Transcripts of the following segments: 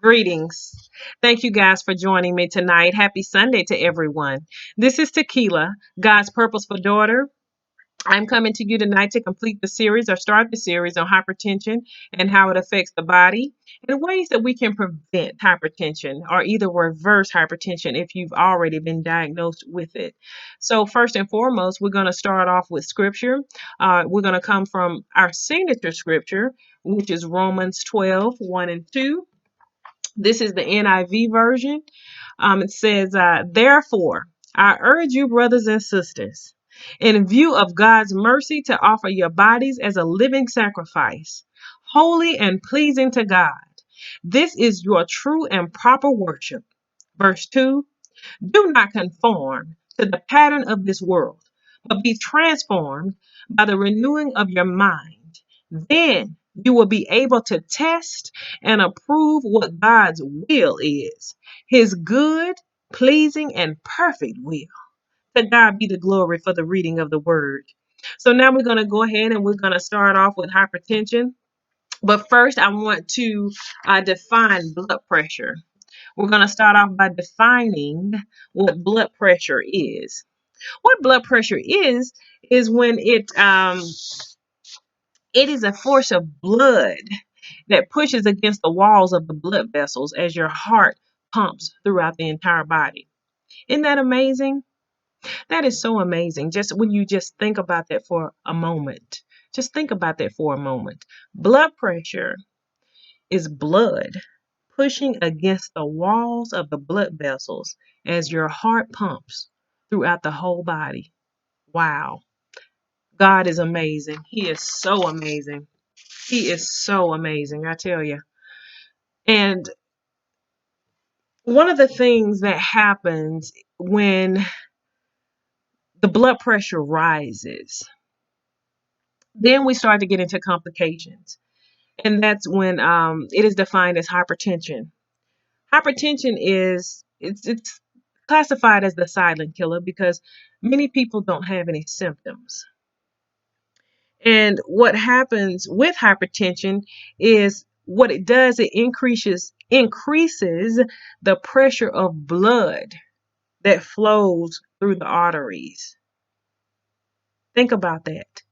Greetings. Thank you guys for joining me tonight. Happy Sunday to everyone. This is Tequila, God's Purposeful Daughter. I'm coming to you tonight to complete the series or start the series on hypertension and how it affects the body and ways that we can prevent hypertension or either reverse hypertension if you've already been diagnosed with it. So, first and foremost, we're going to start off with scripture. We're going to come from our signature scripture, which is Romans 12:1 and 2. This is the NIV version. It says, therefore, I urge you, brothers and sisters, in view of God's mercy, to offer your bodies as a living sacrifice, holy and pleasing to God. This is your true and proper worship. Verse 2, do not conform to the pattern of this world, but be transformed by the renewing of your mind. Then you will be able to test and approve what God's will is, his good, pleasing, and perfect will. To God be the glory for the reading of the word. So now we're going to go ahead and we're going to start off with hypertension. But first, I want to define blood pressure. We're going to start off by defining what blood pressure is. What blood pressure is when it is a force of blood that pushes against the walls of the blood vessels as your heart pumps throughout the entire body. Isn't that amazing? That is so amazing. Just when you just think about that for a moment. Just think about that for a moment. Blood pressure is blood pushing against the walls of the blood vessels as your heart pumps throughout the whole body. Wow. God is amazing. He is so amazing. He is so amazing, I tell you. And one of the things that happens when the blood pressure rises, then we start to get into complications. And that's when it is defined as hypertension. Hypertension is it's classified as the silent killer because many people don't have any symptoms. And what happens with hypertension is what it does, it increases the pressure of blood that flows through the arteries. Think about that.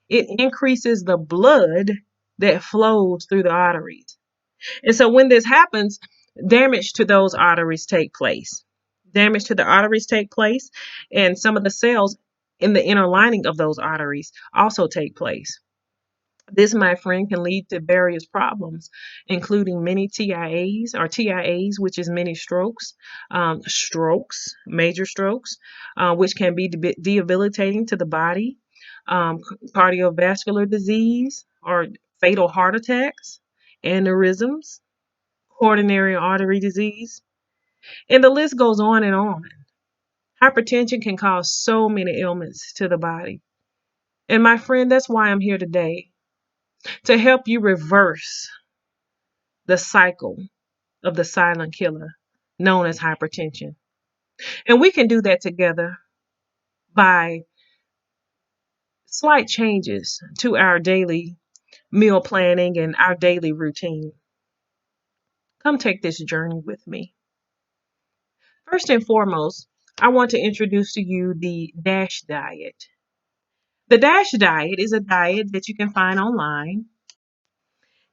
It increases the blood that flows through the arteries. And so when this happens, damage to those arteries take place. Damage to the arteries take place, and some of the cells in the inner lining of those arteries also take place. This, my friend, can lead to various problems, including many TIAs, which is many strokes, major strokes, which can be debilitating to the body, cardiovascular disease or fatal heart attacks, aneurysms, coronary artery disease, and the list goes on and on. Hypertension can cause so many ailments to the body. And my friend, that's why I'm here today, to help you reverse the cycle of the silent killer known as hypertension. And we can do that together by slight changes to our daily meal planning and our daily routine. Come take this journey with me. First and foremost, I want to introduce to you the DASH diet. The DASH diet is a diet that you can find online,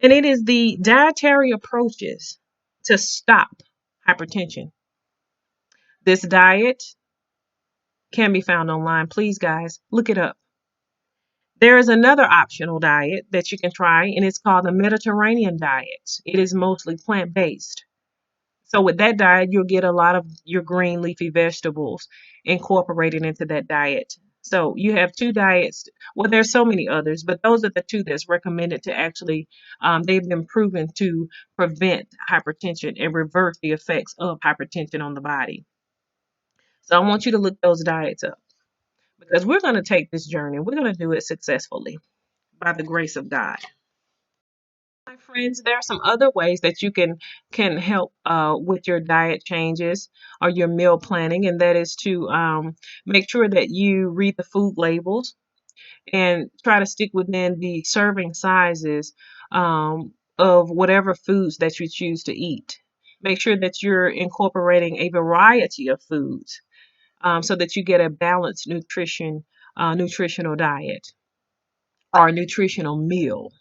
and it is the dietary approaches to stop hypertension. This diet can be found online. Please, guys, look it up. There is another optional diet that you can try, and it's called the Mediterranean diet. It is mostly plant-based. So with that diet, you'll get a lot of your green leafy vegetables incorporated into that diet. So you have two diets. Well, there's so many others, but those are the two that's recommended to actually, they've been proven to prevent hypertension and reverse the effects of hypertension on the body. So I want you to look those diets up because we're going to take this journey. We're going to do it successfully by the grace of God. My friends, there are some other ways that you can help with your diet changes or your meal planning, and that is to make sure that you read the food labels and try to stick within the serving sizes of whatever foods that you choose to eat. Make sure that you're incorporating a variety of foods so that you get a balanced nutritional diet or nutritional meal.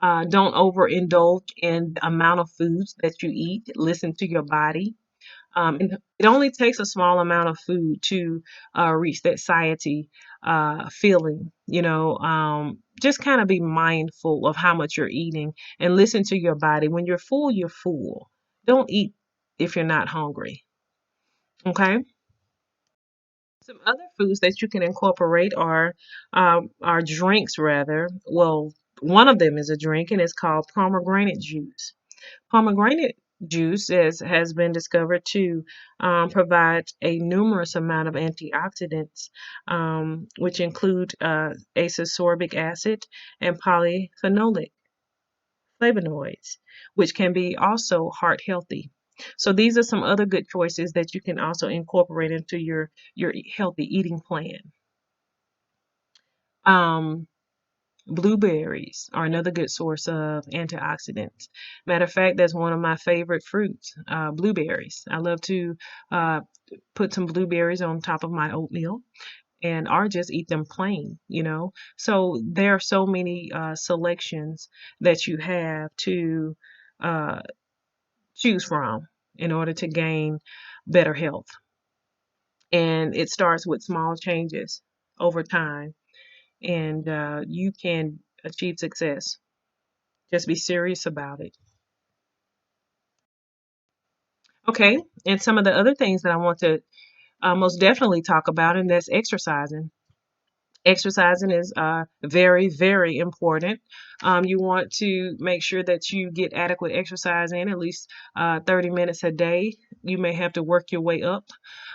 Don't overindulge in the amount of foods that you eat. Listen to your body. And it only takes a small amount of food to reach that satiety feeling. Just kind of be mindful of how much you're eating and listen to your body. When you're full, you're full. Don't eat if you're not hungry. Okay. Some other foods that you can incorporate are drinks rather. Well, one of them is a drink and it's called pomegranate juice. Pomegranate juice has been discovered to provide a numerous amount of antioxidants, which include ascorbic acid and polyphenolic flavonoids, which can be also heart healthy. So these are some other good choices that you can also incorporate into your healthy eating plan. Um, Blueberries are another good source of antioxidants. Matter of fact, that's one of my favorite fruits, blueberries. I love to uh, put some blueberries on top of my oatmeal and or just eat them plain. So there are so many selections that you have to uh, choose from in order to gain better health. And it starts with small changes over time, and you can achieve success. Just be serious about it. Okay, and some of the other things that I want to most definitely talk about, and that's exercising. Exercising is very, very important. You want to make sure that you get adequate exercise in at least 30 minutes a day. You may have to work your way up,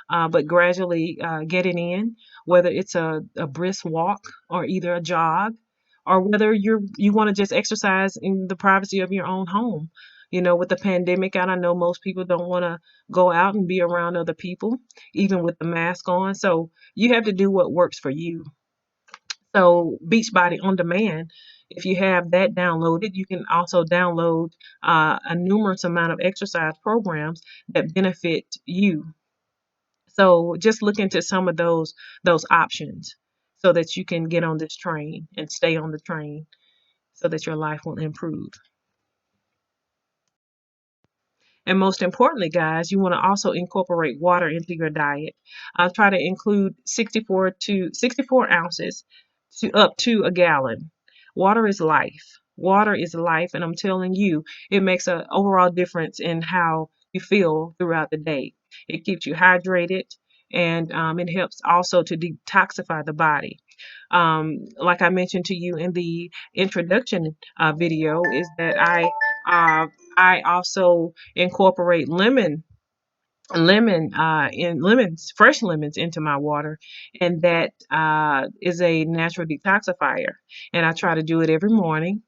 but gradually get it in, whether it's a brisk walk or either a jog, or whether you want to just exercise in the privacy of your own home. With the pandemic out, I know most people don't want to go out and be around other people, even with the mask on. So you have to do what works for you. So Beachbody on demand, if you have that downloaded, you can also download a numerous amount of exercise programs that benefit you. So just look into some of those options so that you can get on this train and stay on the train so that your life will improve. And most importantly, guys, you want to also incorporate water into your diet. I'll try to include 64 ounces to up to a gallon. Water is life. Water is life, and I'm telling you, it makes an overall difference in how you feel throughout the day. It keeps you hydrated, and it helps also to detoxify the body. Like I mentioned to you in the introduction video, is that uh, I also incorporate fresh lemons into my water, and that is a natural detoxifier. And I try to do it every morning,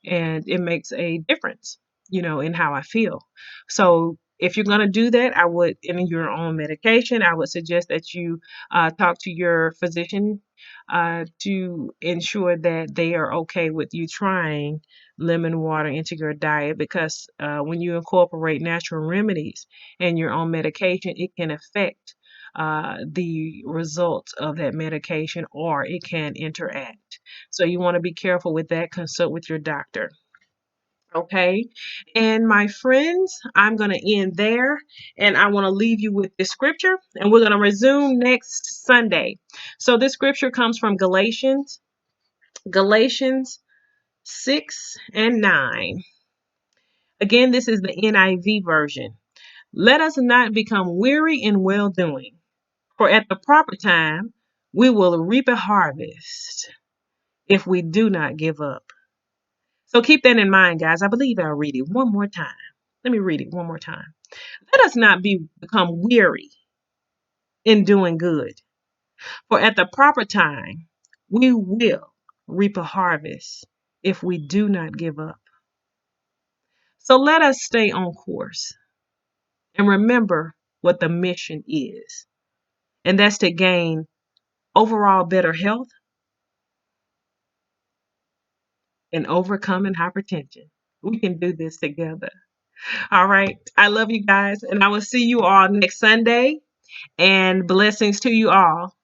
and it makes a difference, in how I feel. So if you're going to do that, I would, in your own medication, I would suggest that you talk to your physician to ensure that they are okay with you trying lemon water into your diet, because when you incorporate natural remedies in your own medication, it can affect the results of that medication, or it can interact. So you want to be careful with that. Consult with your doctor. Okay. And my friends, I'm going to end there, and I want to leave you with this scripture, and we're going to resume next Sunday. So this scripture comes from Galatians 6 and 9. Again, this is the NIV version. Let us not become weary in well doing, for at the proper time we will reap a harvest if we do not give up. So keep that in mind, guys. I believe I'll read it one more time. Let me read it one more time. Let us not become weary in doing good, for at the proper time we will reap a harvest if we do not give up. So let us stay on course and remember what the mission is, and that's to gain overall better health and overcoming hypertension. We can do this together. All right. I love you guys, and I will see you all next Sunday. And blessings to you all.